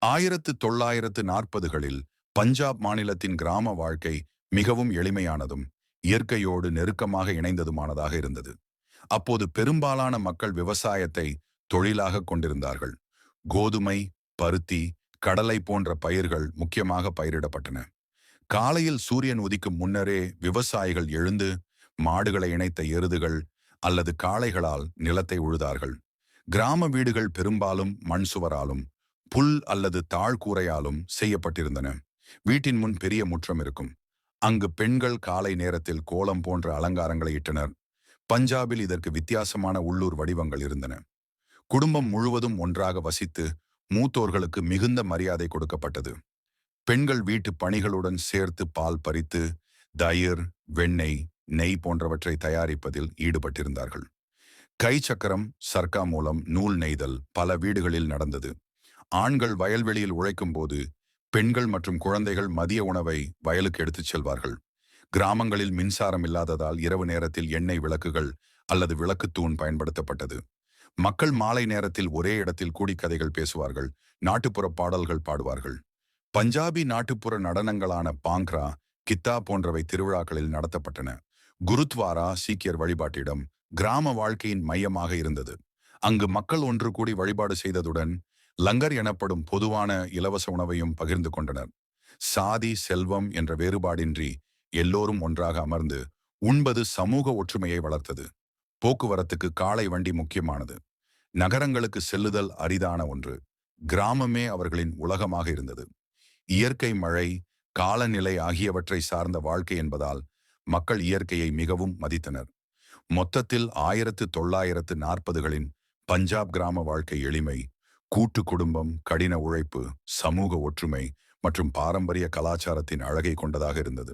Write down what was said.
1940களில் பஞ்சாப் மாநிலத்தின் கிராம வாழ்க்கை மிகவும் எளிமையானதும் இயற்கையோடு நெருக்கமாக இணைந்ததுமானதாக இருந்தது. அப்போது பெரும்பாலான மக்கள் விவசாயத்தை தொழிலாக கொண்டிருந்தார்கள். கோதுமை, பருத்தி, கடலை போன்ற பயிர்கள் முக்கியமாக பயிரிடப்பட்டன. காலையில் சூரியன் உதிக்கும் முன்னரே விவசாயிகள் எழுந்து மாடுகளை இணைத்த எருதுகள் அல்லது காளைகளால் நிலத்தை உழுதார்கள். கிராம வீடுகள் பெரும்பாலும் மண் சுவராலும் புல் அல்லது தாழ்கூரையாலும் செய்யப்பட்டிருந்தன. வீட்டின் முன் பெரிய முற்றம் இருக்கும். அங்கு பெண்கள் காலை நேரத்தில் கோலம் போன்ற அலங்காரங்களை இட்டனர். பஞ்சாபில் இதற்கு வித்தியாசமான உள்ளூர் வடிவங்கள் இருந்தன. குடும்பம் முழுவதும் ஒன்றாக வசித்து மூத்தோர்களுக்கு மிகுந்த மரியாதை கொடுக்கப்பட்டது. பெண்கள் வீட்டு பணிகளுடன் சேர்த்து பால் பறித்து தயிர், வெண்ணெய், நெய் போன்றவற்றை தயாரிப்பதில் ஈடுபட்டிருந்தார்கள். கை சக்கரம், சர்க்கா மூலம் நூல் நெய்தல் பல வீடுகளில் நடந்தது. ஆண்கள் வயல்வெளியில் உழைக்கும் போது பெண்கள் மற்றும் குழந்தைகள் மதிய உணவை வயலுக்கு எடுத்துச் செல்வார்கள். கிராமங்களில் மின்சாரம் இல்லாததால் இரவு நேரத்தில் எண்ணெய் விளக்குகள் அல்லது விளக்குத்தூண் பயன்படுத்தப்பட்டது. மக்கள் மாலை நேரத்தில் ஒரே இடத்தில் கூடி கதைகள் பேசுவார்கள், நாட்டுப்புற பாடல்கள் பாடுவார்கள். பஞ்சாபி நாட்டுப்புற நடனங்களான பாங்க்ரா, கித்தா போன்றவை திருவிழாக்களில் நடத்தப்பட்டன. குருத்வாரா சீக்கியர் வழிபாட்டிடம் கிராம வாழ்க்கையின் மையமாக இருந்தது. அங்கு மக்கள் ஒன்று கூடி வழிபாடு செய்ததுடன் லங்கர் எனப்படும் பொதுவான இலவச உணவையும் பகிர்ந்து கொண்டனர். சாதி, செல்வம் என்ற வேறுபாடின்றி எல்லோரும் ஒன்றாக அமர்ந்து உண்பது சமூக ஒற்றுமையை வளர்த்தது. போக்குவரத்துக்கு காளை வண்டி முக்கியமானது. நகரங்களுக்கு செல்லுதல் அரிதான ஒன்று. கிராமமே அவர்களின் உலகமாக இருந்தது. இயற்கை, மழை, காலநிலை ஆகியவற்றை சார்ந்த வாழ்க்கை என்பதால் மக்கள் இயற்கையை மிகவும் மதித்தனர். மொத்தத்தில் 1940களின் பஞ்சாப் கிராம வாழ்க்கை எளிமை, கூட்டு குடும்பம், கடின உழைப்பு, சமூக ஒற்றுமை மற்றும் பாரம்பரிய கலாச்சாரத்தின் அழகை கொண்டதாக இருந்தது.